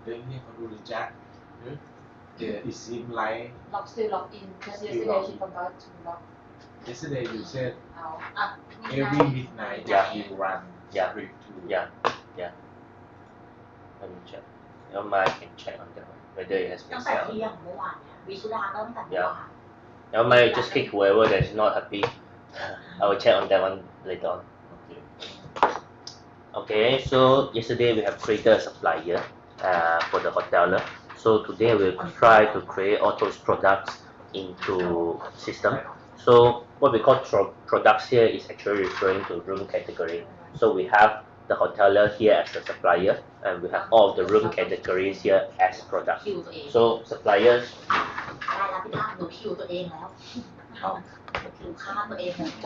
then hereเขาดู reject it seems like still log in because yesterday she forgot to log. Yesterday you said every midnight you run script too. Yeah. Let me check. Your mind can check on that one whether it has been set up. Your mind just kick whoever that is not happy. I will check on that one later on. Okay, so yesterday we have created a supplier for the hoteler. So today we'll try to create all those products into system. So what we call products here is actually referring to room category. So we have the hoteler here as the supplier, and we have all of the room categories here as products. So suppliers.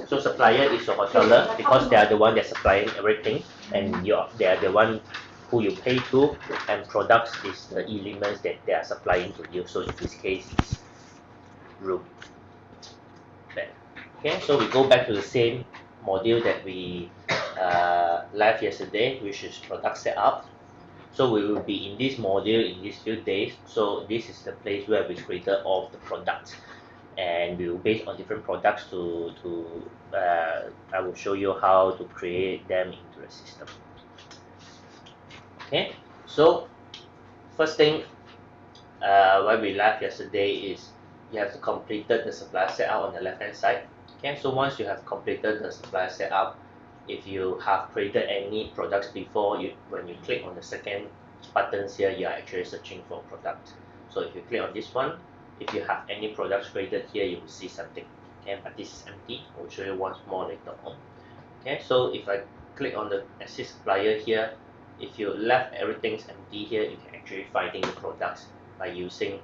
So supplier is the hoteler because they are the one that's supplying everything, and they are the one who you pay to, and products is the elements that they are supplying to you. So in this case, it's room. Okay, so we go back to the same module that we left yesterday, which is product setup. So we will be in this module in these few days. So this is the place where we created all of the products, and we will base on different products I will show you how to create them into the system. Okay, so first thing what we left yesterday is you have to complete the supplier setup on the left hand side. Okay, so once you have completed the supplier setup, if you have created any products before, when you click on the second buttons here, you are actually searching for products. So if you click on this one, if you have any products created here, you will see something. Okay, but this is empty. I will show you once more later on. Okay, so if I click on the assist supplier here, if you left everything's empty here, you can actually finding the products by using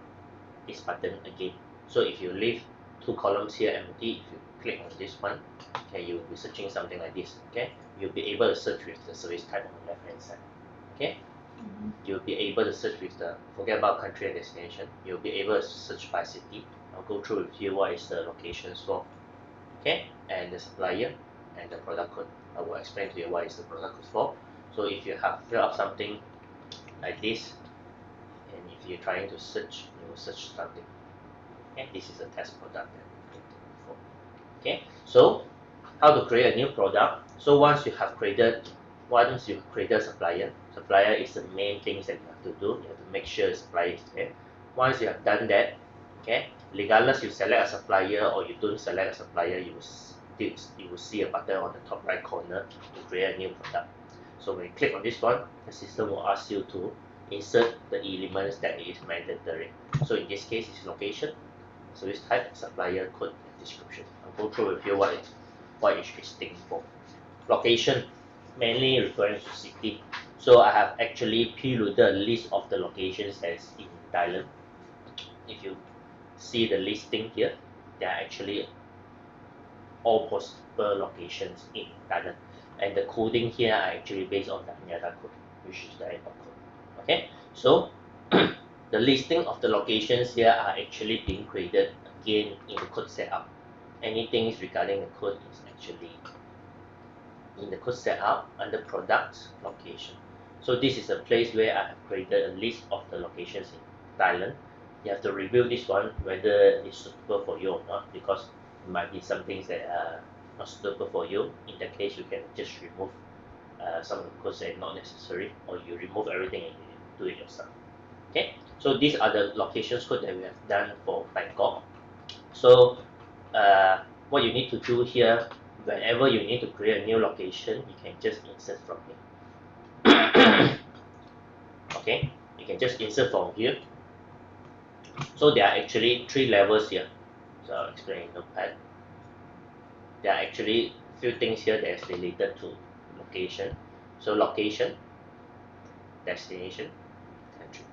this button again. So if you leave two columns here empty, if you click on this one, okay, you will be searching something like this. Okay, you'll be able to search with the service type on the left hand side. Okay, you'll be able to search with the forget about country and destination. You'll be able to search by city. I'll go through with you what is the locations for. Okay, and the supplier and the product code. I will explain to you what is the product code for. So if you have filled up something like this, and if you're trying to search, you will search something. Okay, this is a test product that we created before. Okay, so how to create a new product? So once you have created supplier is the main things that you have to do. You have to make sure the supplier is there. Once you have done that, okay, regardless you select a supplier or you don't select a supplier, you will see a button on the top right corner to create a new product. So when you click on this one, the system will ask you to insert the elements that is mandatory. So in this case, it's location, service type, supplier code, and description. I'll go through with you what is thing for. Location, mainly referring to city. So I have actually preloaded a list of the locations that's in Thailand. If you see the listing here, there are actually all possible locations in Thailand, and the coding here are actually based on the Anyata code, which is the airport code. Okay, so the listing of the locations here are actually being created again in the code setup. Anything regarding the code is actually in the code setup under products location. So this is a place where I have created a list of the locations in Thailand. You have to review this one whether it's suitable for you or not, because it might be some things that are not suitable for you. In that case, you can just remove some of the codes that are not necessary, or you remove everything and you do it yourself. Okay, so these are the locations code that we have done for Bangkok. So what you need to do here, whenever you need to create a new location, you can just insert from here. Okay, you can just insert from here. So there are actually 3 levels here. So I'll explain in Notepad. There are actually few things here that is related to location. So location, destination, country.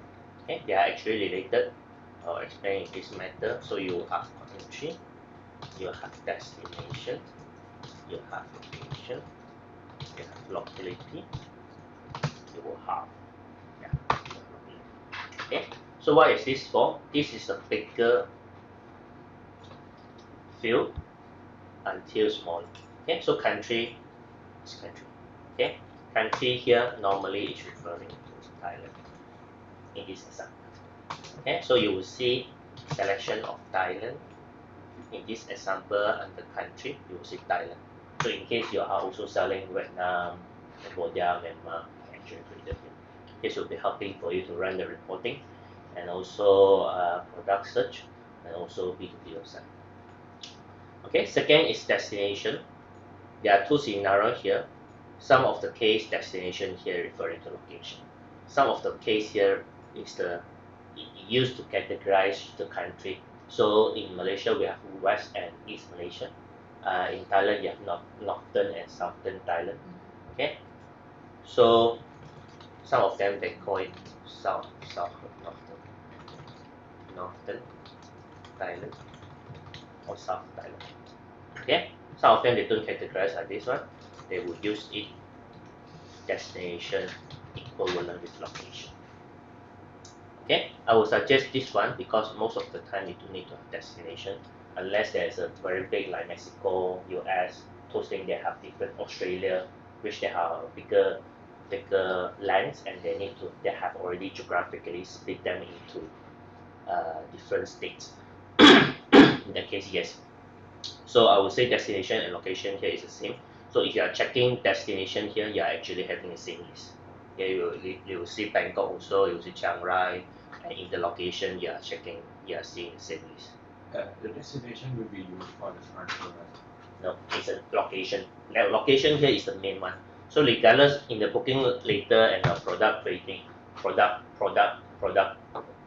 Okay, they are actually related. I'll explain in this matter. So you have country, you have destination, you have location, you have locality, you will have locality. Okay, so what is this for? This is a bigger field until small. Okay, so country is country. Okay, country here normally is referring to Thailand. in this example. Okay, so you will see selection of Thailand. In this example, under country, you will see Thailand. So in case you are also selling Vietnam, Cambodia, Myanmar, actually created here. This will be helping for you to run the reporting and also product search and also B2B website. Okay, second is destination. There are two scenarios here. Some of the case destination here referring to location. Some of the case here is used to categorize the country. So in Malaysia we have West and East Malaysia. In Thailand you have Northern and Southern Thailand. Okay, so some of them they call it Northern Thailand or South Thailand. Okay, some of them they don't categorize like this one. They would use it destination equivalent with location. Okay, I would suggest this one because most of the time you don't need to have destination unless there's a very big like Mexico, US, those things they have different Australia, which they have bigger lands and they have already geographically split them into different states. In that case, yes. So I would say destination and location here is the same. So if you are checking destination here, you are actually having the same list. Okay, you will see Bangkok also, you will see Chiang Rai, and in the location you are seeing the same list. The destination will be used for the transfer, right? No, it's a location. The location here is the main one. So regardless in the booking later and the product creating, product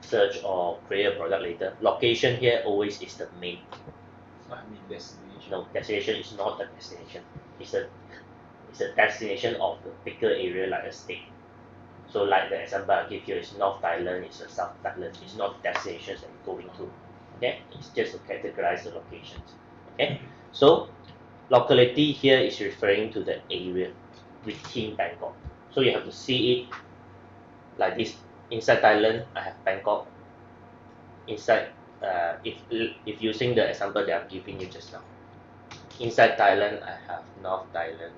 search or create a product later, location here always is the main. So I mean destination. No, destination is not the destination. It's a destination of the bigger area like a state. So like the example I give you is North Thailand, it's a South Thailand. It's not destinations that you're going to. Okay, it's just to categorize the locations. Okay, so locality here is referring to the area within Bangkok. So you have to see it like this. Inside Thailand, I have Bangkok. Inside, if using the example that I'm giving you just now, inside Thailand, I have North Thailand,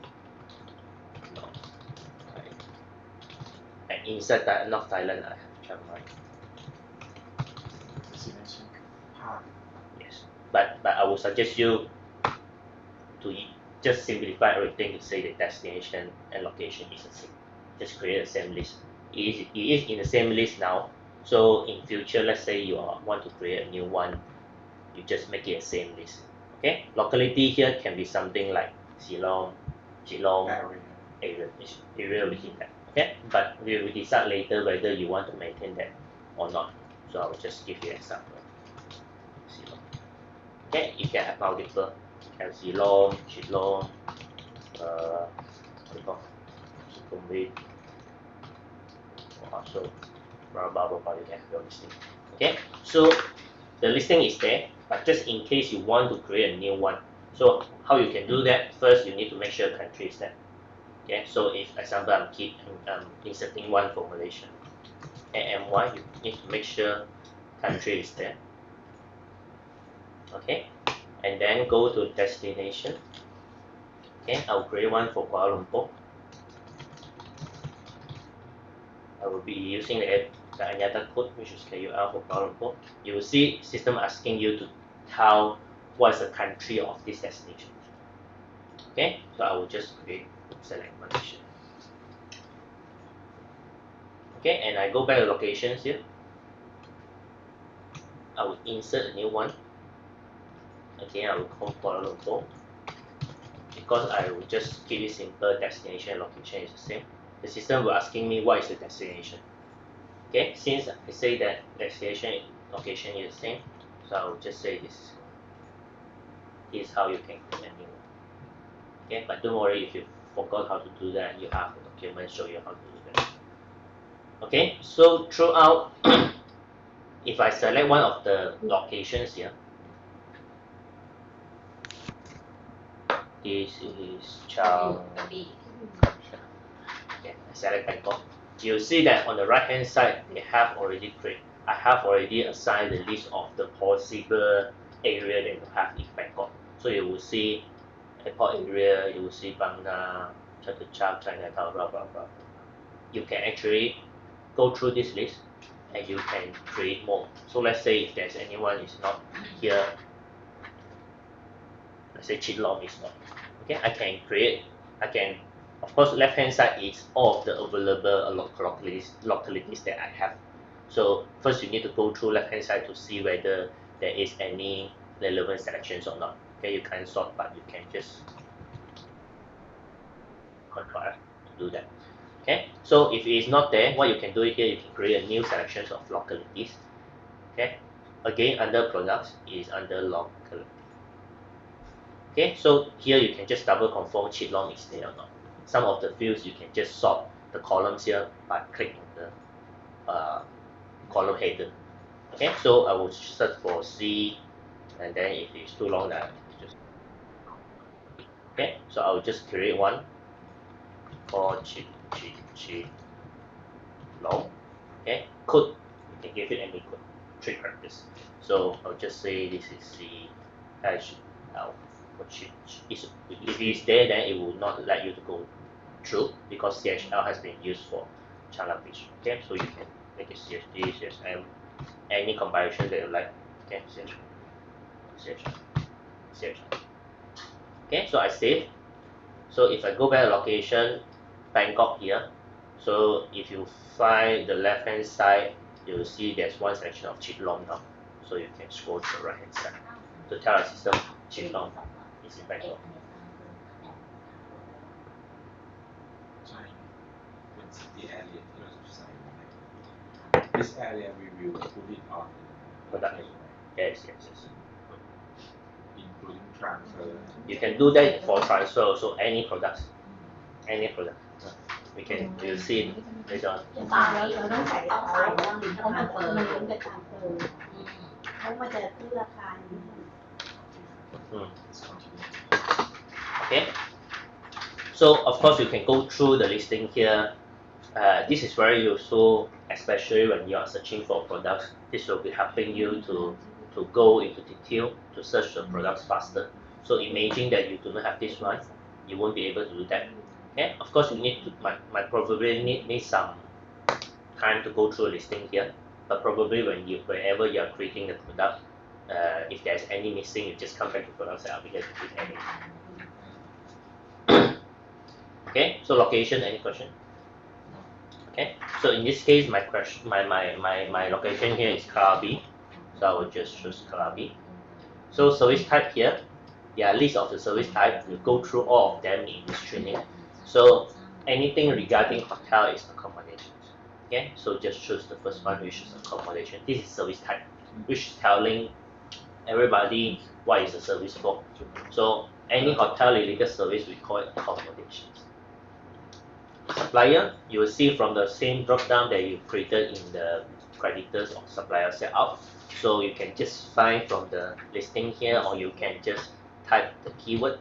and inside North Thailand, I have Chiang Mai. Destination part. Yes, but I would suggest you to just simplify everything to say the destination and location is the same. Just create the same list. It is in the same list now. So in future, let's say you want to create a new one, you just make it the same list. Okay, locality here can be something like Geelong area within that. Okay, but we will decide later whether you want to maintain that or not. So I will just give you an example. Geelong. Okay, you can have multiple. You have Geelong, Sukhumvit, also blah blah blah. You can have your listing. Okay, so the listing is there, but just in case you want to create a new one. So how you can do that? First, you need to make sure country is there. Okay, so if example I'm inserting one for Malaysia, and why you need to make sure country is there. Okay, and then go to destination. Okay, I'll create one for Kuala Lumpur. I will be using the Anyata code, which is KUL for Kuala Lumpur. You will see system asking you to tell what's the country of this destination. Okay, so I will just select Malaysia. Okay, and I go back to locations here. I will insert a new one. Okay, I will call Kuala Lumpur. Because I will just keep it simple, destination and location is the same. The system will asking me what is the destination. Okay, since I say that destination and location is the same, so I will just say this is how you can create a new one. Okay, but don't worry if you forgot how to do that, you have a document show you how to do that. Okay, so throughout, if I select one of the locations here, this is Chiang. Okay, I select Bangkok. You see that on the right hand side, they have already I have already assigned the list of the possible area that you have in Bangkok. So you will see airport area, you will see Bang Na, Chatuchak, Chinatown, blah blah blah. You can actually go through this list and you can create more. So let's say if there's anyone is not here, let's say Chin Long is not, okay, I can, of course, left hand side is all of the available localities that I have. So first you need to go through left hand side to see whether there is any relevant selections or not. Okay, you can't sort, but you can just Control F to do that. Okay, so if it is not there, what you can do here, you can create a new selection of localities. Okay, again under products is under locality. Okay, so here you can just double confirm Chit Long is there or not. Some of the fields you can just sort the columns here by clicking the column header. Okay, so I will search for C, and then if it's too long, then just okay. So I will just create one for Chit Long. Okay, code, you can give it any code, 3 characters. So I'll just say this is C hash L. If it is there, then it will not let you to go through because CHL has been used for Chala Beach. Okay, so you can make it CHD, CHM, any combination that you like. Okay, CHL. Okay, so I save. So if I go back to location, Bangkok here. So if you find the left hand side, you will see there's one selection of Chit Long now. So you can scroll to the right hand side to tell the system Chit Long is in Bangkok. The area, this area we will put it on Product. Yes. Including transfer. You can do that for transfer also, any product. We will see it later on. เราต้องใส่ต้องใส่ว่าเพราะมันเป็นการเปิดเพราะมันจะขึ้นราคานี้ Okay, so of course you can go through the listing here. This is very useful, especially when you are searching for products. This will be helping you to go into detail to search the products faster. So imagine that you do not have this one, you won't be able to do that. Okay, of course you need to might probably need some time to go through a listing here, but probably whenever you are creating the product, if there's any missing, you just come back to products and I'll be here to click any. Okay, so location, any question? Okay, so in this case, my location here is Krabi, so I will just choose Krabi. So service type here, list of the service type. We'll go through all of them in this training. So anything regarding hotel is accommodations. Okay, so just choose the first one, which is accommodation. This is service type, which is telling everybody what is the service for. So any hotel related service, we call it accommodations. Supplier, you will see from the same drop down that you created in the creditors or supplier setup. So you can just find from the listing here, or you can just type the keyword.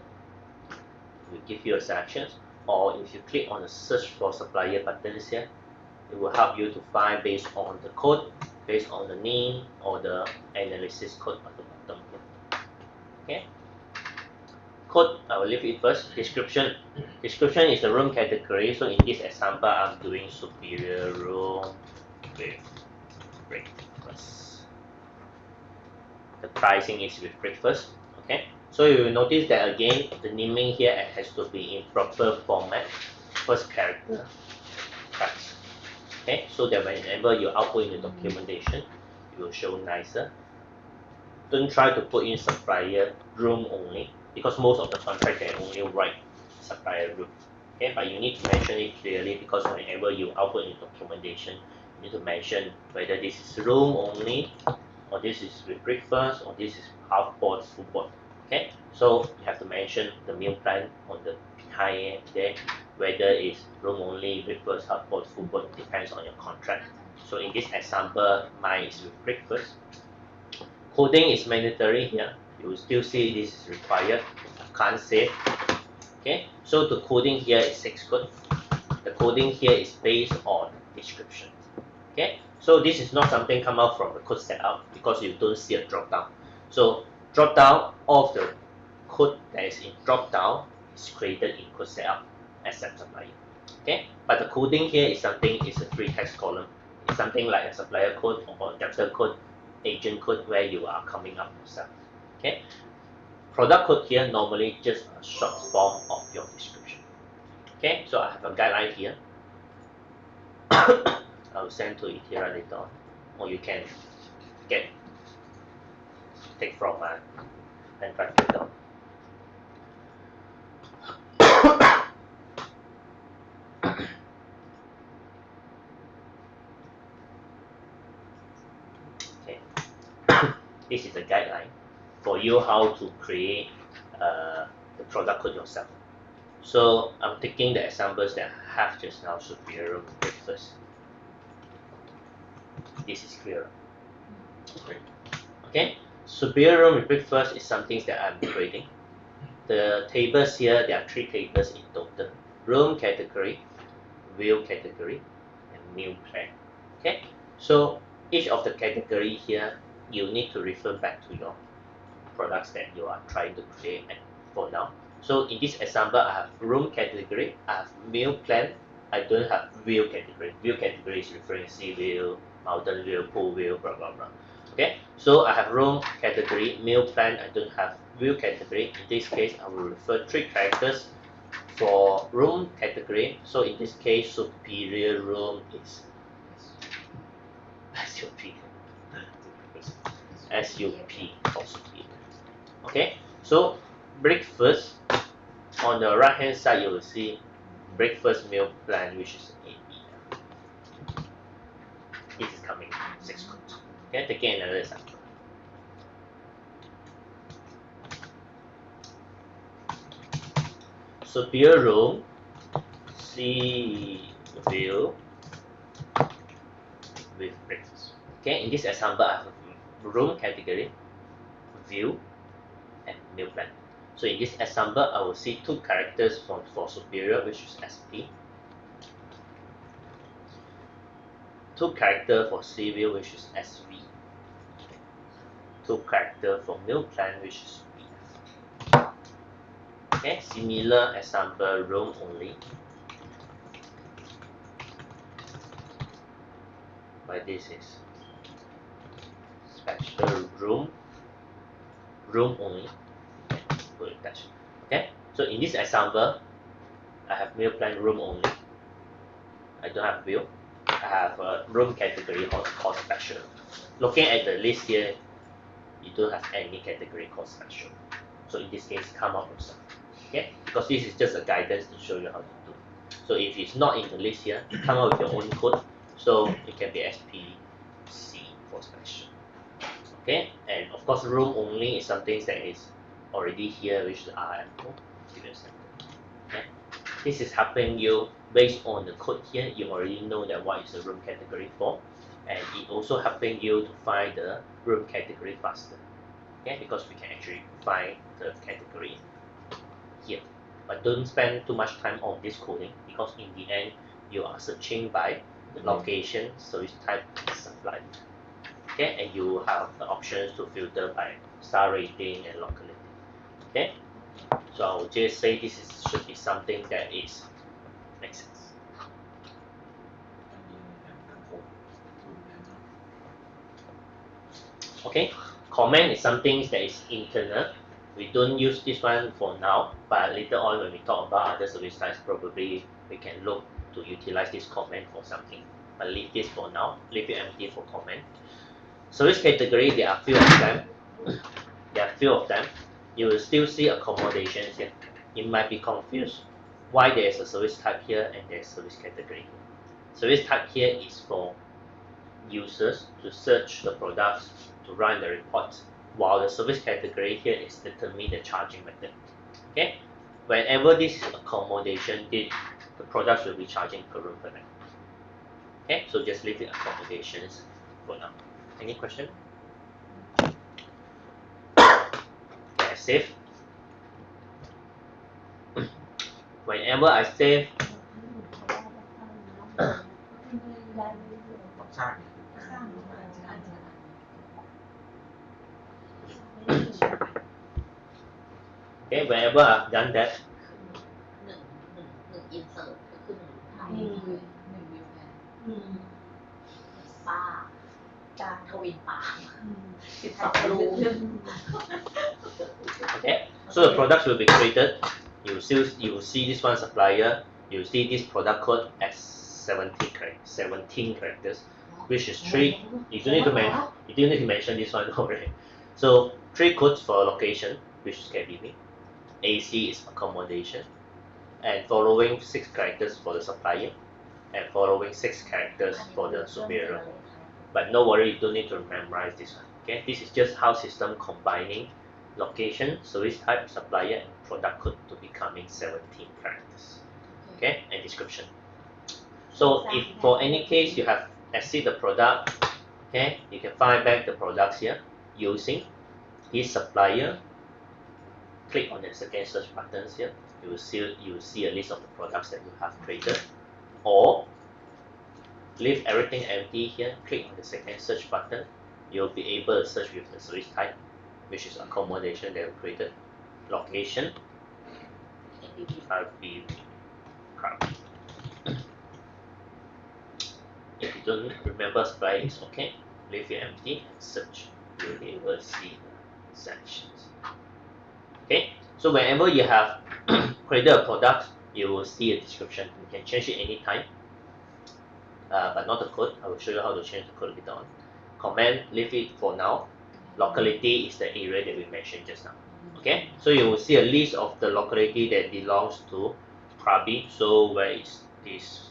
It will give you a selection, or if you click on the search for supplier buttons here, it will help you to find based on the code, based on the name or the analysis code at the bottom here. Okay. Code, I will leave it first. Description. Description is the room category. So in this example, I'm doing superior room with breakfast. The pricing is with breakfast. Okay. So you will notice that again, the naming here has to be in proper format. First character, text. Okay. So that whenever you output in the documentation, it will show nicer. Don't try to put in supplier room only, because most of the contract can only write supplier room. Okay, but you need to mention it clearly, because whenever you output in documentation, you need to mention whether this is room only, or this is with breakfast, or this is half board, full board. Okay, so you have to mention the meal plan on the behind there, whether it's room only, breakfast, half board, full board, depends on your contract. So in this example, mine is with breakfast. Coding is mandatory here. You will still see this is required. I can't save. Okay, so the coding here is 6 code. The coding here is based on description. Okay, so this is not something come out from the code setup, because you don't see a drop down. So drop down of the code that is in drop down is created in code setup except supplier. Okay, but the coding here is something, is a free text column. It's something like a supplier code or debtor code, agent code where you are coming up yourself. Okay. Product code here normally just a short form of your description. Okay, so I have a guideline here. I will send to Itira later on, or you can take from my and write it down. Okay, this is a guideline for you how to create the product code yourself. So I'm taking the examples that I have just now, superior first. This is clear. Okay, superior rubric first is something that I'm creating. The tables here, there are 3 tables in total: room category, view category, and meal plan. Okay, so each of the category here, you need to refer back to your products that you are trying to create for now. So in this example, I have room category, I have meal plan, I don't have view category. View category is referring sea view, mountain view, pool view, blah blah blah. Okay, so I have room category, meal plan, I don't have view category. In this case, I will refer 3 characters for room category. So in this case, superior room is SUP. SUP for superior. Okay, so breakfast, on the right hand side you will see breakfast meal plan, which is 8 p.m. This is coming 6 cooked. Okay, taking another example. Superior room, sea view with breakfast. Okay, in this example, I have room category, view, and meal plan. So in this example, I will see 2 characters for superior, which is SP. 2 character for sea view, which is SV. 2 character for meal plan, which is BF. Okay, similar example, room only. But this is special room only. Put it that. Okay, so in this example, I have meal plan room only. I don't have view. I have a room category called special. Looking at the list here, you don't have any category called special. So in this case, come out yourself. Okay, because this is just a guidance to show you how to do. So if it's not in the list here, come up with your own code. So it can be SPC for special. Okay, and of course, room only is something that is already here, which is RM. Okay, this is helping you based on the code here. You already know that what is the room category for, and it also helping you to find the room category faster. Okay, because we can actually find the category here. But don't spend too much time on this coding, because in the end you are searching by the location, service type, and supply. Okay, and you have the options to filter by star rating and locality. Okay, so I will just say should be something that makes sense. Okay, comment is something that is internal. We don't use this one for now, but later on when we talk about other service types, probably we can look to utilize this comment for something. But leave this for now, leave it empty for comment. Service category, there are few of them. You will still see accommodations here. You might be confused why there is a service type here and there is service category here. Service type here is for users to search the products, to run the reports, while the service category here is determine the charging method. Okay, whenever this is accommodation, the products will be charging per room per night. Okay, so just leave it accommodations for now. Any question? I save. Whenever I save, okay, whenever I've done that, วินปา Okay, so the products will be created. You will see this one supplier. You see this product code as 17 characters, which is 3. You don't need to mention this one already. So 3 codes for location, which is KBB. AC is accommodation, and following 6 characters for the supplier, and following 6 characters for the superior. But no worry, you don't need to memorize this one. Okay, this is just how system combining location, service type, supplier, and product code to becoming 17 characters. Okay, and description. So if for any case you have exceed the product, okay, you can find back the products here using this supplier. Click on the second search buttons here. You will see a list of the products that you have created, or leave everything empty here. Click on the second search button. You'll be able to search with the service type, which is accommodation that we created, location, RB. If you don't remember supply, it's okay. Leave it empty and search. You'll be able to see the sections. Okay, so whenever you have created a product, you will see a description. You can change it anytime, but not the code. I will show you how to change the code later on. Comment, leave it for now. Locality is the area that we mentioned just now. Okay, so you will see a list of the locality that belongs to Krabi. So where is this?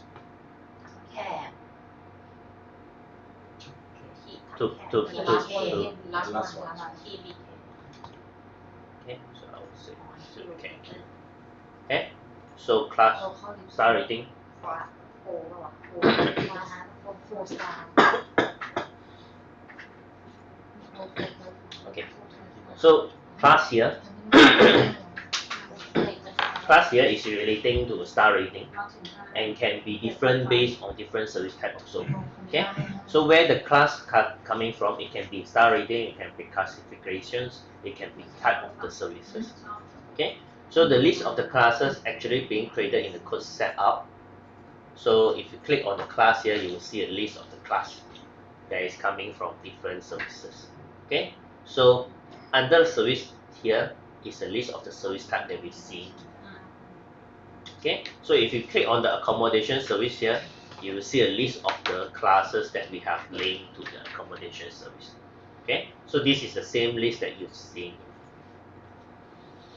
To last one. Okay, so I will say okay. Okay, so class start reading. Okay, so class here is relating to star rating and can be different based on different service type also. Okay, so where the class coming from, it can be star rating, it can be classifications, it can be type of the services. Okay, so the list of the classes actually being created in the code setup. So if you click on the class here, you will see a list of the class that is coming from different services. Okay, so under service here is a list of the service type that we see. Okay, so if you click on the accommodation service here, you will see a list of the classes that we have linked to the accommodation service. Okay, so this is the same list that you've seen.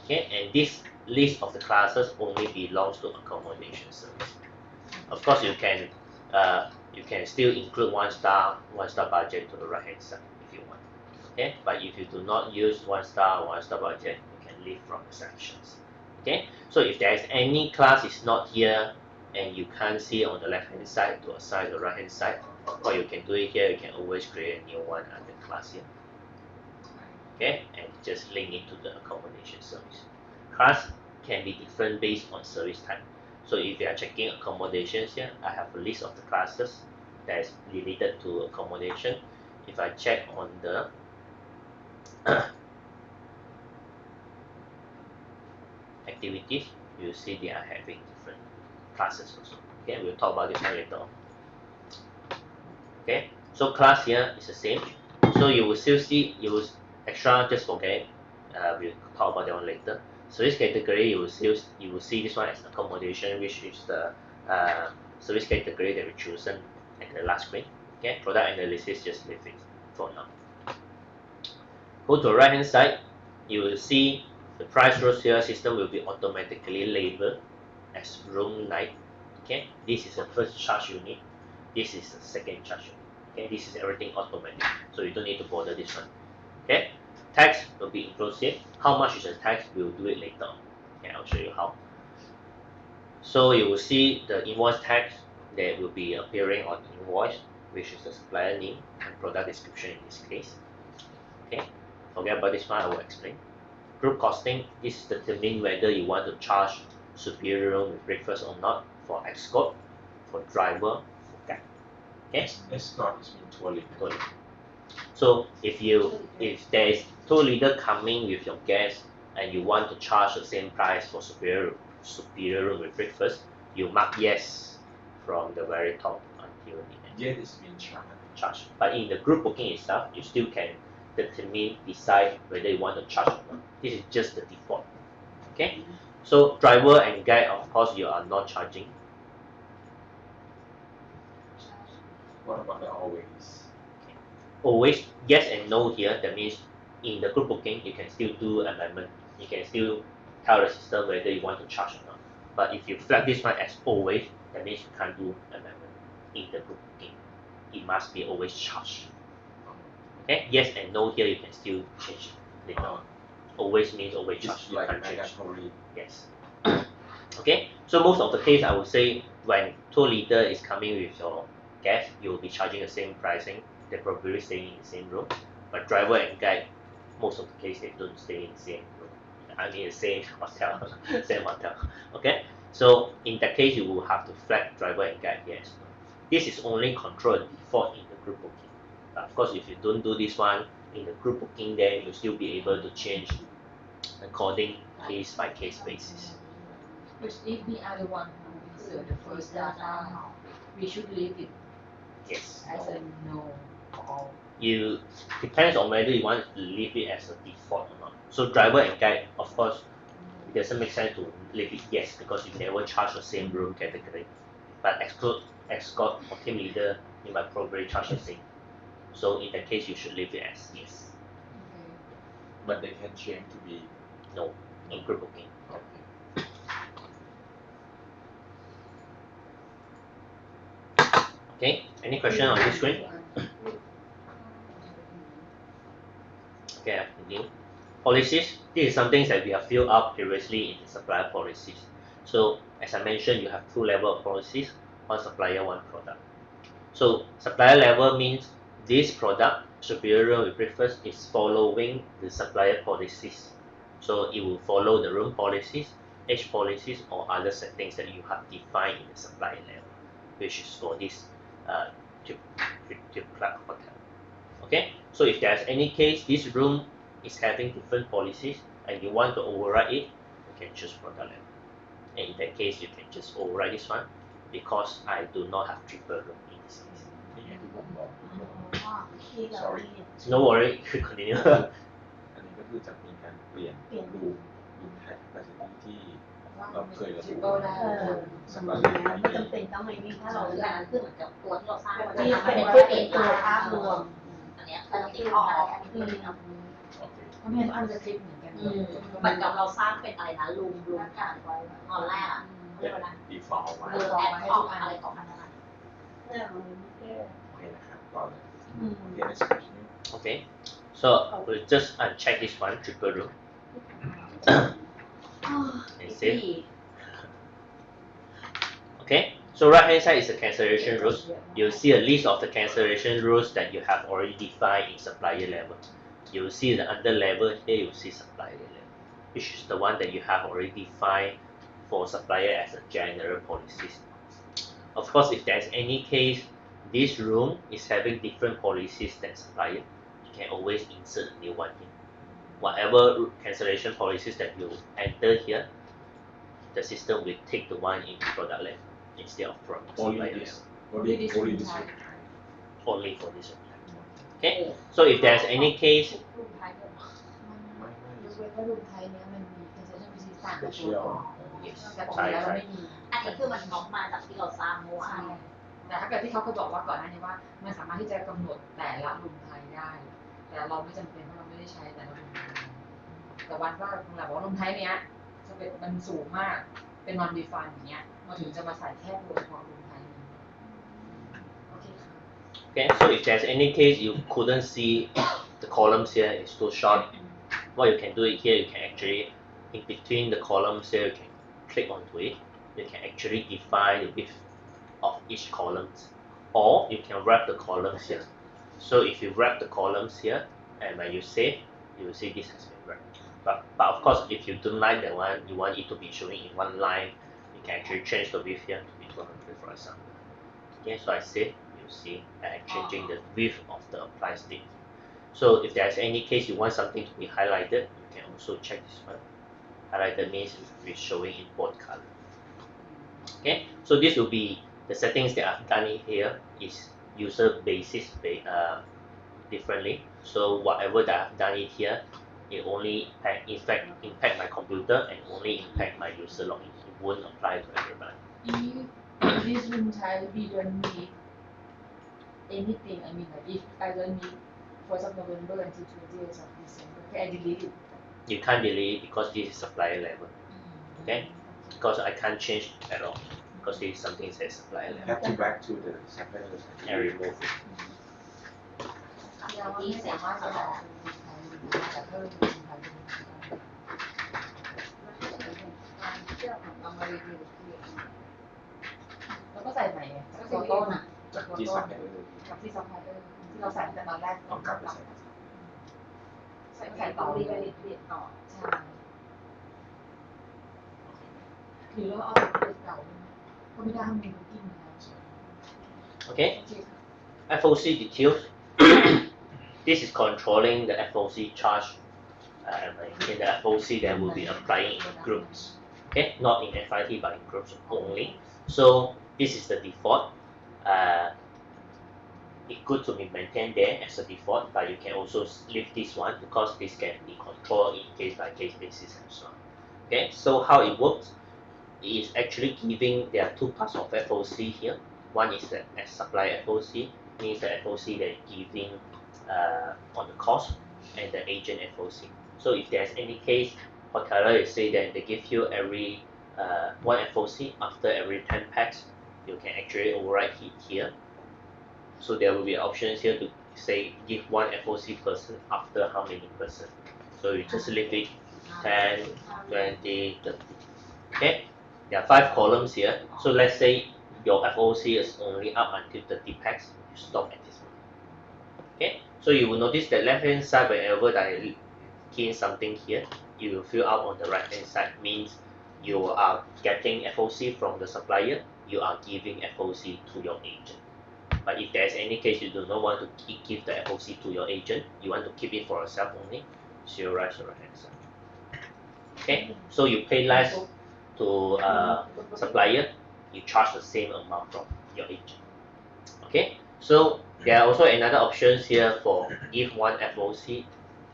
Okay, and this list of the classes only belongs to accommodation service. Of course, you can still include one star budget to the right hand side if you want. Okay, but if you do not use one star budget, you can leave from the sections. Okay, so if there is any class is not here and you can't see on the left hand side to assign the right hand side, what you can do it here, you can always create a new one under class here. Okay, and just link it to the accommodation service. Class can be different based on service type. So if you are checking accommodations here, I have a list of the classes that is related to accommodation. If I check on the activities, you see they are having different classes also. Okay, we'll talk about this one later on. Okay, so class here is the same. So you will still see, extra, just forget, we'll talk about that one later. Service category, you will see this one as accommodation, which is the service category that we chosen at the last screen. Okay, product analysis, just leave it for now. Go to the right hand side, you will see the price rows here. System will be automatically labeled as room night. Okay, this is the first charge unit. This is the second charge unit. Okay, this is everything automatic, so you don't need to bother this one. Okay, tax will be inclusive. How much is the tax? We'll do it later on. Okay, I'll show you how. So you will see the invoice tax that will be appearing on invoice, which is the supplier name and product description in this case. Okay, forget about this one, I will explain. Group costing, this is determine whether you want to charge superior room with breakfast or not for escort, for driver, for cab. Okay, Escort is mean tour leader. So if there is tour leader coming with your guest and you want to charge the same price for superior room with breakfast, you mark yes from the very top until the end. Yes is mean charge. charge. But in the group booking itself, you still can decide whether you want to charge or not. This is just the default. Okay, so driver and guide, of course, you are not charging. What about the always? Always yes and no here. That means in the group booking, you can still do amendment. You can still tell the system whether you want to charge or not. But if you flag this one as always, that means you can't do amendment in the group booking. It must be always charged. Okay, yes and no here you can still change later on. Always means always charged. It's You like can't change. mandatory. Yes. Okay, so most of the case I would say when tour leader is coming with your guest, you will be charging the same pricing. They're probably staying in the same room. But driver and guide, most of the case they don't stay in the same room. I mean the same hotel, same hotel. Okay, so in that case you will have to flag driver and guide. Yes, this is only controlled default in the group booking. Of course, if you don't do this one in the group booking, then you'll still be able to change according case by case basis. But if the other one who insert the first data, we should leave it Yes. as a no for all. You depends on whether you want to leave it as a default or not. So driver and guide, of course, it doesn't make sense to leave it yes because you never charge the same room category. But escort or team leader, you might probably charge the same. So in that case, you should leave it as yes. But they can change to be No, in group booking. okay. Okay, any question on this screen? Okay, I continue. Policies. This is something that we have filled out previously in the supplier policies. So as I mentioned, you have two level of policies, one supplier, one product. So supplier level means this product, superior we prefer, is following the supplier policies. So it will follow the room policies, age policies, or other settings that you have defined in the supplier level, which is for this club hotel. Okay, so if there's any case this room is having different policies and you want to override it, you can choose product level. And in that case, you can just override this one because I do not have triple room in this case. นี่ไงที่ผมบอก ที่เรา sorry No worry, continue. อันนี้ก็คือจะมีการเปลี่ยนรูปแท็ก capacity ที่เราเคยระบุ ก็ได้ สำหรับ ไม่จำเป็นต้องไม่มีถ้าเรา คืออันนั้นคือเหมือนกับตัวที่เราสร้างไว้ ที่ ทำให้ เป็น เป็น เป็นตัวภาพรวม อันเนี้ยปกติออกอันนี้คือเอา โอเค เพราะไม่งั้นอันจะคลิปเหมือนกัน เหมือนกับเราสร้างเป็นอะไรนะลุมกันไว้ตอนแรกอ่ะเรียกว่านะ default ไว้ แอดออกอะไรของมันนั่น เนี่ยมันไม่แก้ โอเคนะครับต่อเลย อืม โอเค next question Okay, so we'll just uncheck this one, triple room. And save. Okay, so right hand side is the cancellation rules. You'll see a list of the cancellation rules that you have already defined in supplier level. You'll see the under level here, you'll see supplier level, which is the one that you have already defined for supplier as a general policies. Of course, if there's any case this room is having different policies than supplier, you can always insert a new one here. Whatever cancellation policies that you enter here, the system will take the one in product level instead of from only supplier this level. only this Only for this one. Okay, so if there's any case, รูปไทยด้วยยกเว้นว่ารูปไทยเนี้ยมันมี cancellation policy ต่างกับตัว special ก่อน yes, แต่ของแล้วเราไม่มี อันนี้คือมันออกมาจากที่เราสร้างเมื่อวา ใช่ น แต่ถ้าเกิดที่เขาเคยบอกว่าก่อนหน้านี้ว่ามันสามารถที่จะกำหนดแต่ละลุมไทยได้ แต่เราไม่จำเป็นเพราะเราไม่ได้ใช้แต่ละลุมไทยแต่วันก็คงหลักว่าลุมไทยเนี้ยจะเป็นมันสูงมากเป็น non define อย่างเงี้ยมาถึงจะมาใส่แค่ตัวเฉพาะลุมไทยนี้โอเคค่ะ okay, so if there's any case you couldn't see the columns here is too short, what you can do it here, you can actually in between the columns here, you can click onto it. You can actually define the width of each column, or you can wrap the columns here. So if you wrap the columns here, and when you save, you will see this has been wrapped. But of course, if you don't like that one, you want it to be showing in one line, you can actually change the width here to be 200, for example. Okay, so I save, you see I'm changing the width of the apply state. So if there's any case you want something to be highlighted, you can also check this one. Highlighted means it's showing in bold color. Okay, so this will be the settings that I've done in here is user basis differently. So whatever that I've done it here, it only impact my computer and only impact my user login. It won't apply to everybody. If this room type we don't need anything, I mean like if I don't need 1st of November until 20th of December, can I delete it? You can't delete it because this is supplier level. Okay? Because I can't change at all. Because this is something that says supplier You level. have to back to the supplier And remove it. แสดงว่าไม่สามารถจะบอกแต่เพิ่มเป็นไทยเป็นไทยเอามารีวิวแล้วก็ใส่ใหม่ไงจากโฟโต้น่ะจากโฟ ที่ โต้ ซัพพลายเออร์ กับที่ซัพพลายเออร์ที่เราใส่ตั้งแต่ตอนแรก ต้องกลับไปใส่ ใส่ต่อ รี เลย เรียนต่อ ใช่หรือเราเอาจากเพจเก่าก็ไม่ได้ทำเป็นคุกกิ้งนะ Okay? FOC details. This is controlling the FOC charge. In the FOC, there will be applying in groups. Okay, not in FIT but in groups only. So this is the default. It's good to be maintained there as a default, but you can also leave this one because this can be controlled in case by case basis and so on. Okay, so how it works is actually giving there are two parts of FOC here. One is the supply FOC, means the FOC that is giving on the cost, and the agent FOC. So if there's any case, Hoteler is say that they give you every one FOC after every 10 packs, you can actually override it here. So there will be options here to say give one FOC person after how many person. So you just leave it 10, 20, 30. Okay, there are 5 columns here. So let's say your FOC is only up until 30 packs, you stop at this one. Okay, so you will notice that left hand side, whenever I key in something here, you will fill out on the right hand side, means you are getting FOC from the supplier, you are giving FOC to your agent. But if there's any case you do not want to give the FOC to your agent, you want to keep it for yourself only, so you write the right hand side. Okay, so you pay less to supplier, you charge the same amount from your agent. Okay, so there are also another options here for give one FOC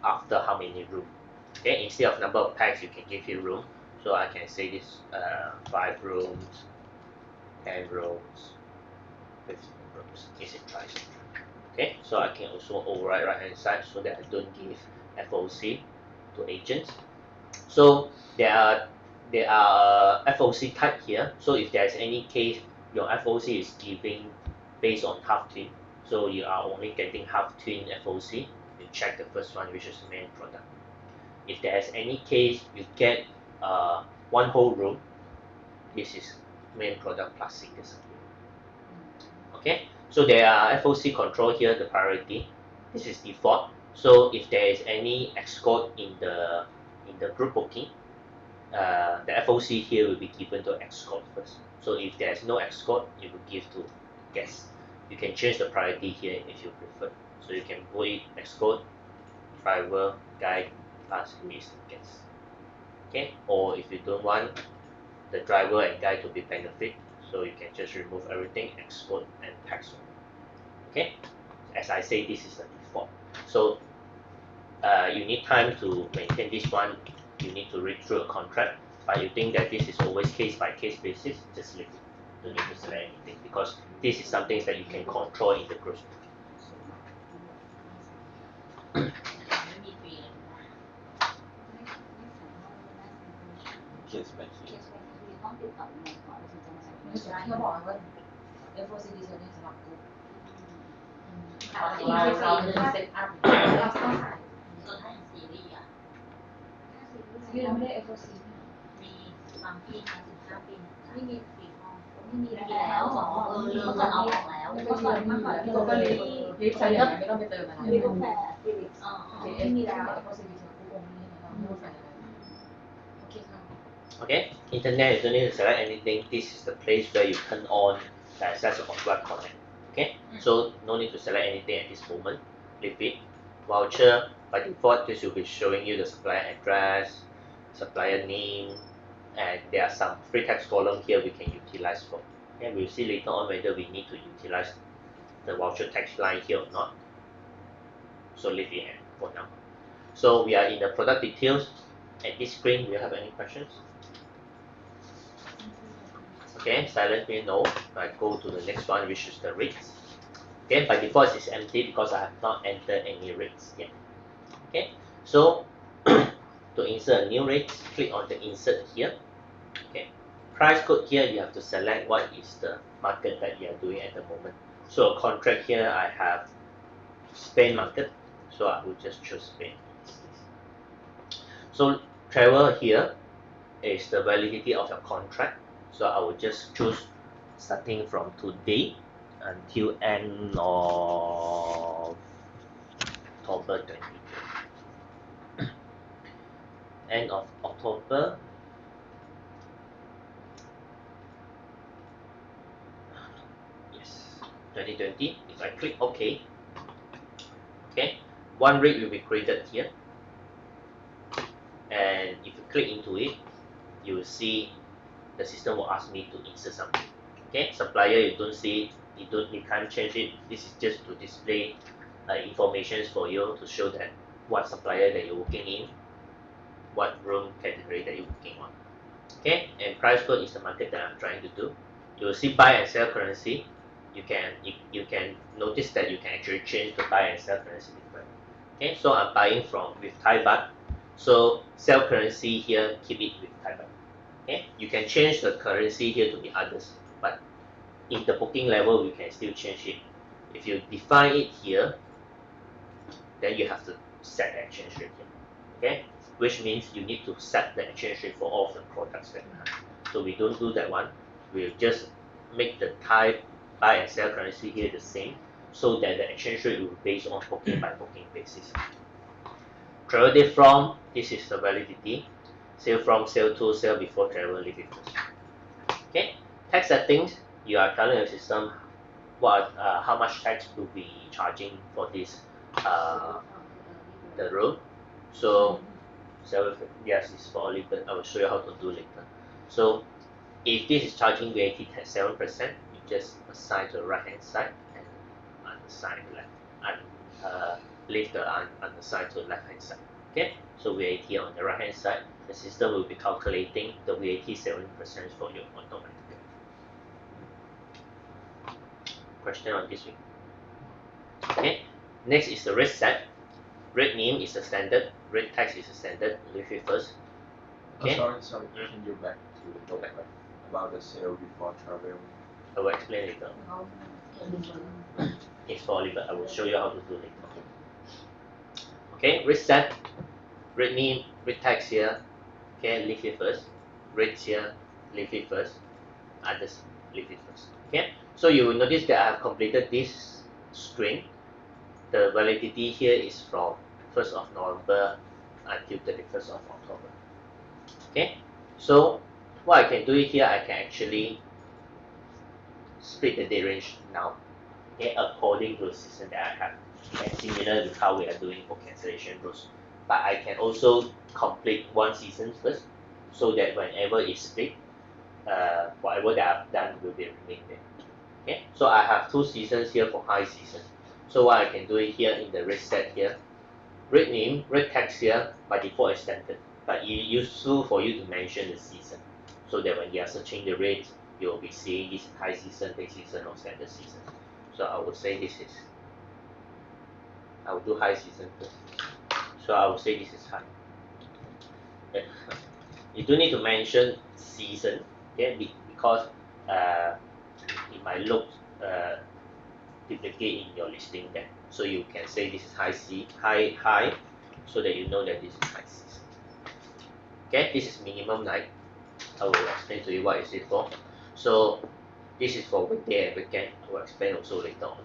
after how many room. Okay, instead of number of packs, you can give it room. So I can say this 5 rooms, 10 rooms, 15 rooms, etc. Okay, so I can also override right hand side so that I don't give FOC to agents. So there are FOC type here. So if there's any case your FOC is giving based on half twin, so you are only getting half twin FOC, you check the first one, which is main product. If there's any case you get one whole room, this is main product plus single supply. Okay, so there are FOC control here, the priority. This is default. So if there is any escort in the group booking, the FOC here will be given to escort first. So if there is no escort, you will give to guests. You can change the priority here if you prefer. So you can put it escort, driver, guide, plus miss guest. Okay, or if you don't want the driver and guide to be benefit, so you can just remove everything, escort and tax. Okay, as I say, this is the default. So you need time to maintain this one. You need to read through a contract, but you think that this is always case by case basis, just leave it. Don't need to select anything because this is something that you can control in the group. ไม่มีฟรีเลยนะ เคสไปเคส ต้องติดต่อยังไงก่อนถึงจะมาใช้ ไม่ใช่เขาบอกว่า FOC detail นี่สำหรับกลุ่ม แต่ แต่ ว่า ว่า ที่ เรา ฟรี เรา เลย เซตอัพเราต้องใส่ ส่วนถ้าอย่างซีรีส์อ่ะ ที่เราไม่ได้ FOC มีบางที่นะ15 ปีไม่มีฟรีห้อง ไม่มี ไม่มีแล้วสองลืมเมื่อก่อนเอาออกแล้ว เมื่อก่อนที่เราก็รีบใช้อย่างไม่ต้องไปเติมอะไร มีกาแฟฟิลิป อ๋อ ไม่มีแล้ว FOC detail กูองค์นี้เราไม่ต้องใส่อะไรโอเคค่ะ Okay, internet, you don't need to select anything. This is the place where you turn on the access of web content. Okay, so no need to select anything at this moment. Leave it. Voucher, by default, this will be showing you the supplier address, supplier name, and there are some free text column here we can utilize for. Okay, we'll see later on whether we need to utilize the voucher tax line here or not. So leave it for now. So we are in the product details. At this screen, do you have any questions? Okay, silent me no. I go to the next one, which is the rates. Okay, by default it's empty because I have not entered any rates yet. Okay, so to insert a new rate, click on the insert here. Okay, price code here you have to select what is the market that you are doing at the moment. So a contract here I have Spain market, so I will just choose Spain. So travel here is the validity of your contract, so I will just choose starting from today until end of October 2020. End of October. Yes, 2020. If I click OK, okay, one rate will be created here, and if you click into it, you will see the system will ask me to insert something. Okay, supplier you don't see it, you can't change it. This is just to display information for you to show that what supplier that you're working in, what room category that you're working on. Okay, and price code is the market that I'm trying to do. You will see buy and sell currency. You can notice that you can actually change the buy and sell currency different. Okay, so I'm buying from with Thai baht. So sell currency here, keep it with Thai baht. Okay, you can change the currency here to be others, but in the booking level, you can still change it. If you define it here, then you have to set the exchange rate here. Okay, which means you need to set the exchange rate for all of the products that you have. So we don't do that one. We'll just make the Thai buy and sell currency here the same, so that the exchange rate will be based on booking by booking basis. Travel date from, this is the validity. Sale from, sale to, sale before, travel, leave it first. Okay, tax settings, you are telling the system how much tax to be charging for this the room. So yes, it's for later. I will show you how to do later. So if this is charging VAT at 7%, you just assign to the right hand side and unassign left, and leave the unassigned to the left hand side. Okay, so VAT on the right hand side, the system will be calculating the VAT 7% for you automatically. Question on this week. Okay, next is the rate set. Rate name is a standard, rate text is a standard, leave it first. Okay. Sorry, can you go back about the sale before travel? I will explain later. It's for later, I will show you how to do later. Okay, rate set, rate name, rate text here, okay, leave it first. Rates here, leave it first. Others, leave it first. Okay, so you will notice that I have completed this screen. The validity here is from 1st of November until 31st of October. Okay, so what I can do here, I can actually split the date range now, okay, according to the system that I have, and similar to how we are doing for cancellation rules. But I can also complete one season first, so that whenever it's split, whatever that I've done will be remain there. Okay, so I have two seasons here for high season. So what I can do it here in the rate set here, rate name, rate text here by default is standard, but it's useful for you to mention the season, so that when you are searching the rates, you will be seeing this high season, base season, or standard season. So I would say this is, I will do high season first. So I will say this is high. You do need to mention season, okay, because it might look duplicate in your listing there. So you can say this is high, so that you know that this is high season. Okay, this is minimum night. I will explain to you what is it for. So this is for weekday and weekend. I will explain also later on.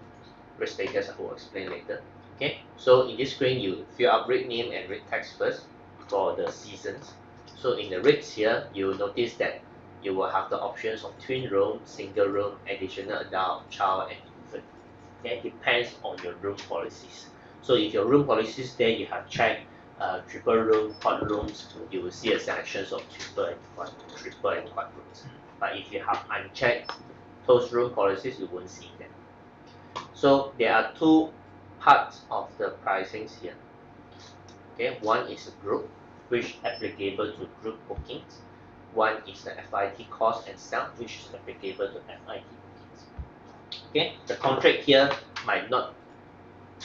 Rate status I will explain later. Okay, so in this screen you fill up rate name and rate text first for the seasons. So in the rates here, you will notice that you will have the options of twin room, single room, additional adult, child, and infant. Okay, depends on your room policies. So if your room policies there you have checked triple room, quad rooms, you will see a selection of triple and quad rooms. But if you have unchecked those room policies, you won't see them. So there are two parts of the pricings here. Okay, one is a group, which applicable to group bookings. One is the FIT cost and sell, which is applicable to FIT bookings. Okay, the contract here might not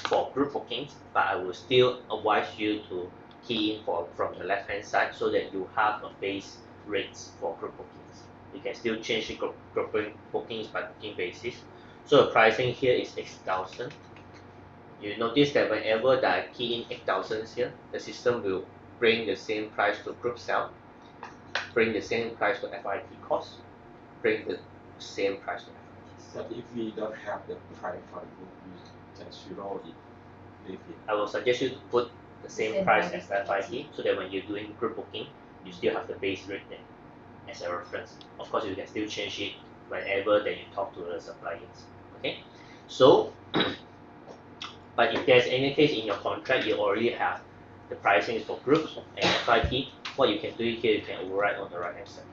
for group bookings, but I will still advise you to key in from the left hand side so that you have a base rates for group bookings. You can still change the group bookings by booking basis. So the pricing here is 8,000. You notice that whenever that I key in 8,000 here, the system will bring the same price to group sell, bring the same price to FIT cost, bring the same price to FIT. But if we don't have the price for the group, we can zero it. Leave it. I will suggest you to put the same price as FIT so that when you're doing group booking, you still have the base rate there as a reference. Of course, you can still change it whenever that you talk to the suppliers. Okay, so but if there's any case in your contract you already have the pricing for groups and FIT, what you can do here, you can override on the right hand side.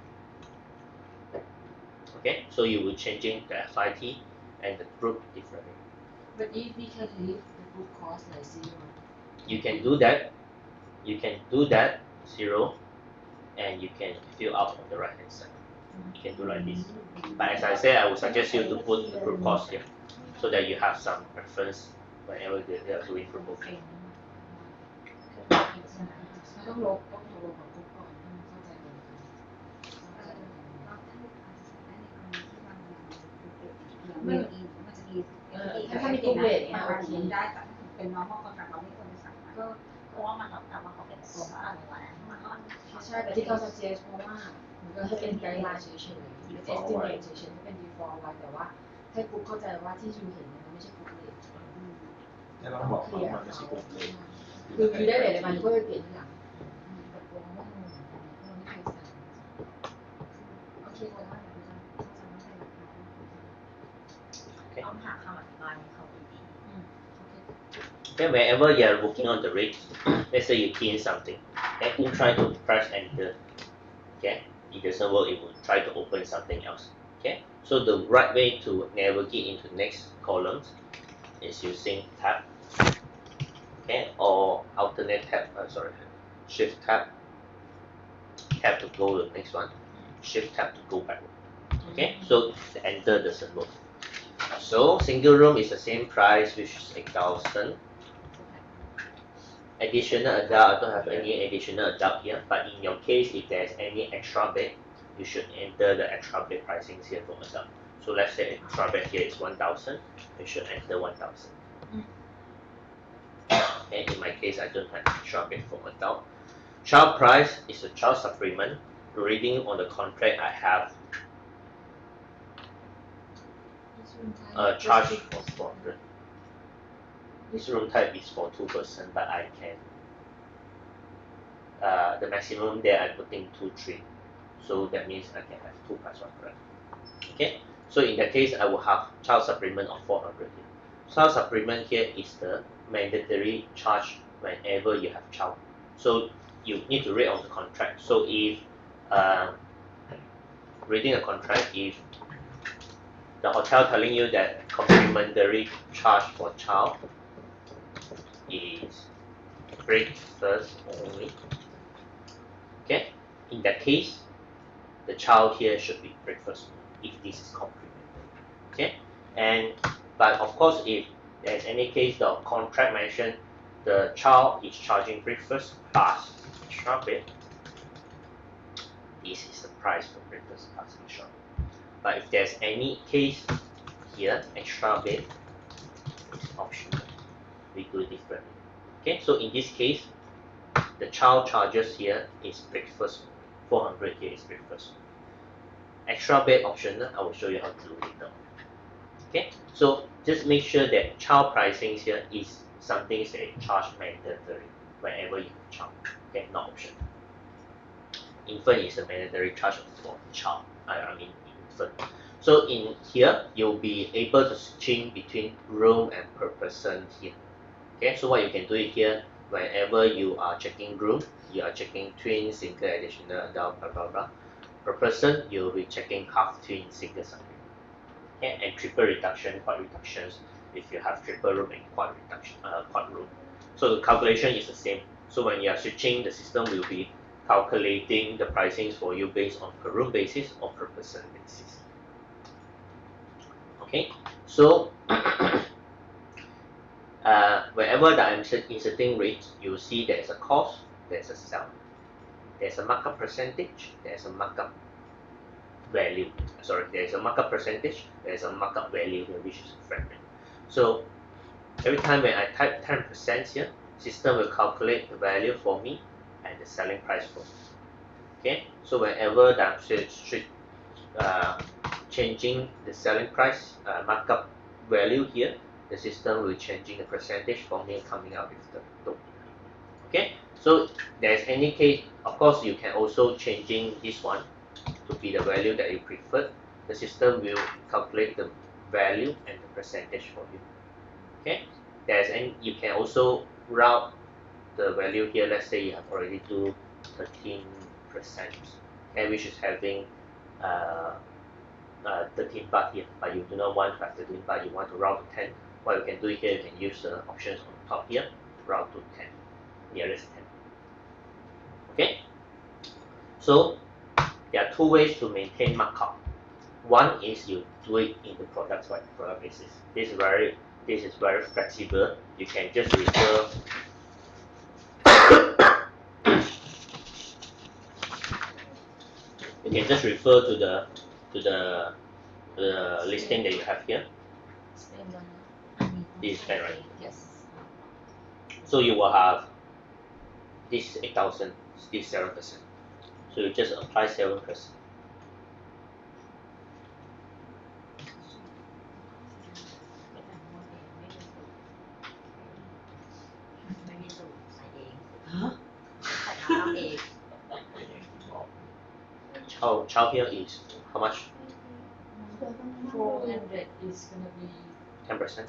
Okay, so you will changing the FIT and the group differently. But if we can leave the group cost like 0, You can do that. You can do that 0, and you can fill out on the right hand side. You can do like this. But as I said, I would suggest you to put the group cost here so that you have some reference whenever they are doing group booking. ต้องลบกับกรุ๊ปก่อนให้มันเข้าใจตรงกันถ้ามีกรุ๊ปเรทเนี่ยโอเคได้แต่ถ้าเป็น normal contract เราไม่ควรจะใส่ก็ เพราะว่ามันรับว่าเขาเป็นตัวอะไรวะมันก็ ใช่แต่ที่เขา suggest เพราะว่ามันก็ให้เป็นไกด์ไลน์เฉยๆเป็น estimate เฉยๆเป็น default ไว้แต่ว่าให้กรุ๊ปเข้าใจว่าที่ยูเห็นมันไม่ใช่กรุ๊ปเรท แต่เราบอกว่ามันไม่ใช่กลุ่มเลย คือยูได้เลยมันก็ไปเปลี่ยนทีหลังแต่กลัวเขาว่ามันเราไม่เคยใส่โอเคเพราะว่าเดี๋ยวจะไม่ใส่ราคา ต้องหาคำอธิบายให้เขาดี Okay, whenever you are working on the rate, let's say you key in something, and you try to press enter. Okay, it doesn't work, it will try to open something else. Okay, so the right way to navigate into next columns is using tab, okay, or alternate tab, shift tab to go to the next one, shift tab to go backward. Okay, so the enter doesn't work. So single room is the same price, which is 8,000. Additional adult, I don't have any additional adult here, but in your case, if there's any extra bed, you should enter the extra bed pricings here for adult. So let's say extra bed here is 1,000, you should enter 1,000. And in my case, I don't have extra bed for adult. Child price is a child supplement. Reading on the contract, I have a charge for 400. This room type is for 2 person, but I can the maximum there I'm putting 2, 3. So that means I can have 2 plus 1, correct? Okay, so in that case I will have child supplement of 400 here. Child supplement here is the mandatory charge whenever you have child. So you need to read on the contract. So if reading a contract, if the hotel telling you that complimentary charge for child is breakfast only, okay, in that case the child here should be breakfast if this is complimentary, okay. And but of course if there's any case the contract mentioned the child is charging breakfast plus extra bed, this is the price for breakfast plus extra bed. But if there's any case here extra bed is optional, we do differently. Okay, so in this case, the child charges here is breakfast. 400 here is breakfast. Extra bed optional, I will show you how to do it now. Okay, so just make sure that child pricing here is something that is charged mandatory whenever you have child. Okay, not optional. Infant is a mandatory charge for child. I mean infant. So in here, you'll be able to change between room and per person here. Okay, so what you can do it here, whenever you are checking room, you are checking twin, single, additional, adult, blah blah blah. Per person, you'll be checking half twin, single, single. Okay, and triple reduction, quad reductions, if you have triple room and quad room. So the calculation is the same. So when you are switching, the system will be calculating the pricings for you based on per room basis or per person basis. Okay, so wherever that I'm inserting rates, you see there's a cost, there's a sell, there's a markup percentage, there's a markup value. Sorry, there's a markup percentage, there's a markup value here, which is a fragment. So every time when I type 10% here, system will calculate the value for me and the selling price for me. Okay, so whenever that changing the selling price markup value here, the system will changing the percentage for me coming out with the total. Okay, so there's any case, of course you can also changing this one to be the value that you prefer. The system will calculate the value and the percentage for you. Okay, you can also route the value here. Let's say you have already do 13%, okay, which is having 13 baht here, but you do not want to have 13 baht, you want to route to 10. What you can do here, you can use the options on top here, route to 10, nearest 10. Okay, so there are two ways to maintain markup. One is you do it in the product basis. This is very flexible. You can just refer to the listing that you have here. This is fair, right? Yes. So you will have this 8,000, this 7%. So you just apply 7%. Child here is how much? 400 is gonna be 10%.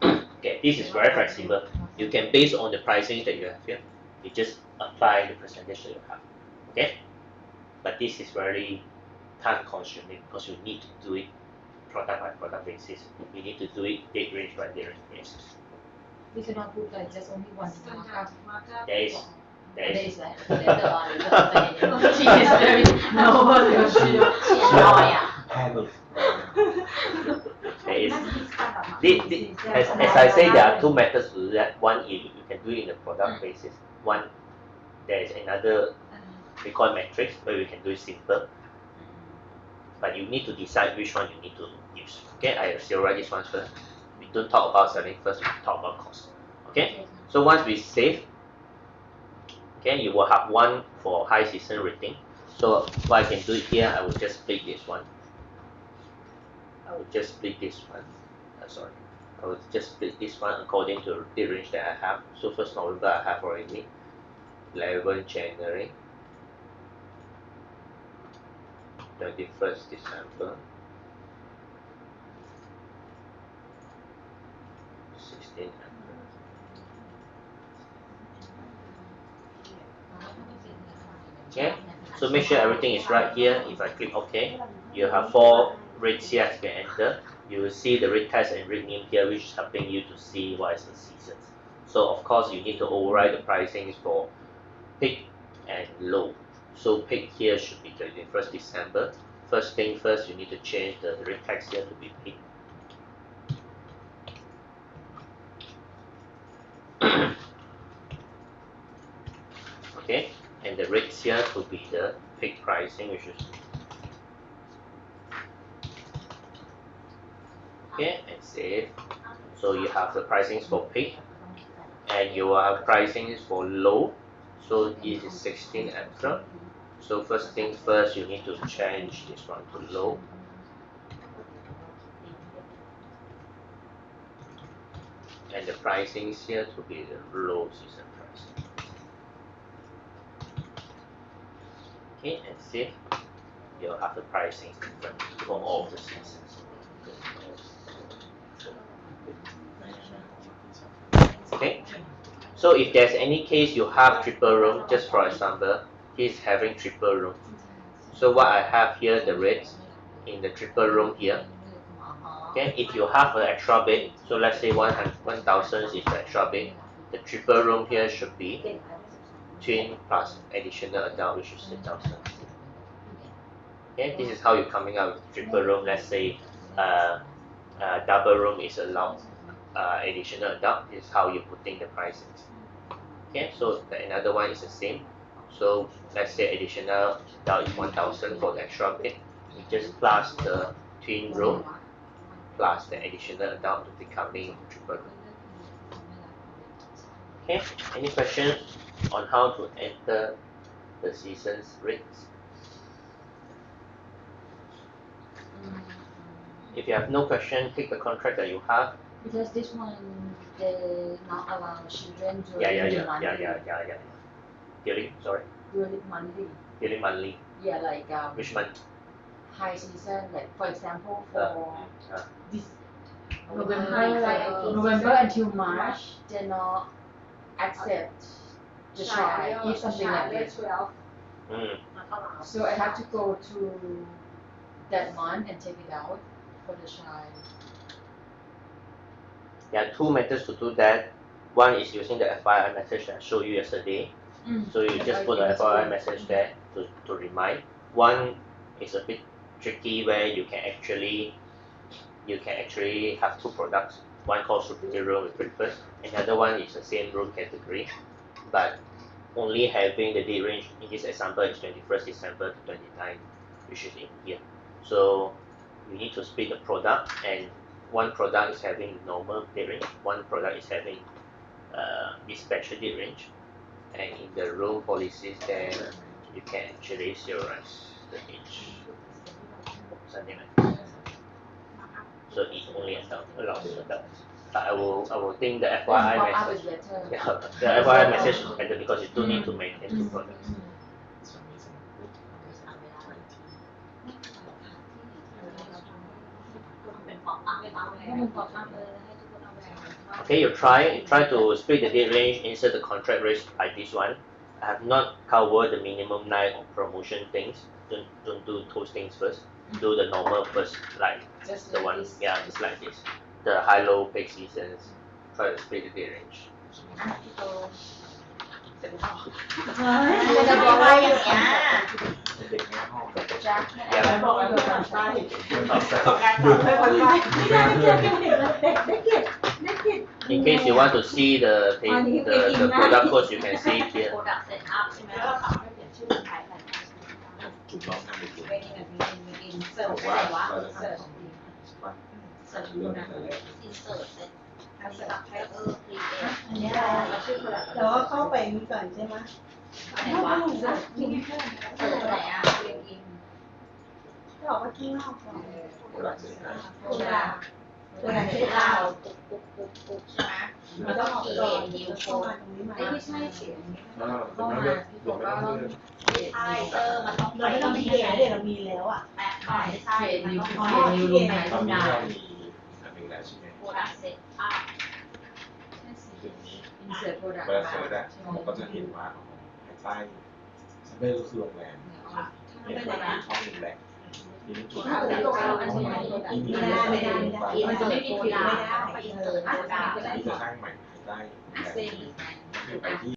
10%. Okay, this is very flexible. You can base on the pricing that you have here. You just apply the percentage that you have. Okay, but this is very time consuming because you need to do it product by product basis. You need to do it date range by date range basis. We cannot put like just only one markup. There is later on. She is very nervous. She annoyed. There is as I say, there are two methods to do that. One you can do it in a product basis. One, there is another we call matrix where we can do it simple. But you need to decide which one you need to use. Okay, I still write this one first. We don't talk about selling first, we talk about cost. Okay, so once we save, okay, you will have one for high season rating. So what I can do here, I will just split this one. I will just split this one. I will just split this one according to the range that I have. So 1st November I have already. 11 January. 21st December. 16 April. Okay, so make sure everything is right here. If I click OK, you have 4 rates here to enter. You will see the rate test and rate name here, which is helping you to see what is the seasons. So of course you need to override the pricings for peak and low. So peak here should be 31st December. First thing first, you need to change the rate text here to be peak. Okay, and the rates here to be the peak pricing, which is okay, and save. So you have the pricings for peak, and you have pricings for low. So this is 16 April. So first thing first, you need to change this one to low. And the pricing is here to be the low season price. Okay, and save. You'll have the pricing different for all of the seasons. Okay, so if there's any case you have triple room, just for example, he's having triple room. So what I have here, the rates in the triple room here, Okay, if you have an extra bed, so let's say 1,000 is the extra bed, the triple room here should be twin plus additional adult, which is 6,000. Okay, this is how you're coming up with triple room. Let's say double room is allowed additional adult. This is how you're putting the pricing. Okay, so another one is the same. So let's say additional adult is 1,000 for the extra bed. We just plus the twin room plus the additional adult to becoming triple room. Okay, any questions on how to enter the season's rates? If you have no question, pick the contract that you have. Because this one, they not allow children to Yeah. During, sorry, during monthly. during monthly. Yeah, like Which month? high season, like for example, for this November, November until March, they not accept the child if something like this. So I have to go to that month and take it out for the child. There are two methods to do that. One is using the FYI message that I showed you yesterday. So you just put the FYI message there to remind. One is a bit tricky where you can actually have two products. One called superior room with breakfast. Another one is the same room category, but only having the date range. In this example, is 21st December to 29, which is in here. So you need to split the product, and one product is having normal date range. One product is having this special date range. And in the room policies, then you can actually serialize the age, something like that. So it only allows adults. But I will think the FYI message. The FYI message is better because you don't need to maintain two products. Okay, you try to split the date range, insert the contract rates like this one. I have not covered the minimum night or promotion things. Don't do those things first. Do the normal first, like Just the like one, this. yeah, just like this. The high-low peak seasons. Try to split the date range. จะบอกว่าอย่างเงี้ย เด็กในห้องแบบ แล้วบอกว่าคนไข้ In case you want to see the product codes, you can see it here. โปรดักต์เซ็ตอัพใช่ไหม แล้วก็ถามให้เปลี่ยนชื่อเป็นไทยไป ถูกต้องทำเป็น เสิร์ฟ ว่า อะไรวะ เราจะ เสิร์ฟ เสิร์ฟเรื่องแต่แรก อินเสิร์ตเซ็ต ทำเสิร์ฟ ไทเออร์ครีเอท อันนี้เราชื่อคนละแต่ว่าเข้าไปมีก่อนใช่ไหม ไหนวะเสิร์ตไหนอ่ะเรียนอิน จะบอกว่าที่นอกก่อน โปรดักต์เสร็จนะ ตัวดาตัวดาเสร็จ เรา แล้ว ปุ๊บใช่ไหม มันต้องครีเอทนิวโฟ โฟ นตรงนี้มา ไม่ใช่เสียง ผมไม่เลือกผมไม่ต้องเลือก ใช่มันต้อง เราไม่ต้องมีเดี๋ยวเรามีแล้วอ่ะ แปะใช่ใช่มันต้อง อ๋อ มี ที่เอง ตอนนี้เรามีอันหนึ่งแล้วใช่ไหม โปรดักต์เซ็ตอัพ insert product เวลาเสิร์ชอะผมก็จะเห็นว่าภายใต้ซับเบอร์ก็คือโรงแรมเนี่ยช่องหนึ่งแหละทีนี้จุด ไม่ได้มันจะไม่มีคิวไม่ได้ อินเสิร์ตโปรดักต์ ที่จะสร้างใหม่ภายใต้โรงแรมคือไปที่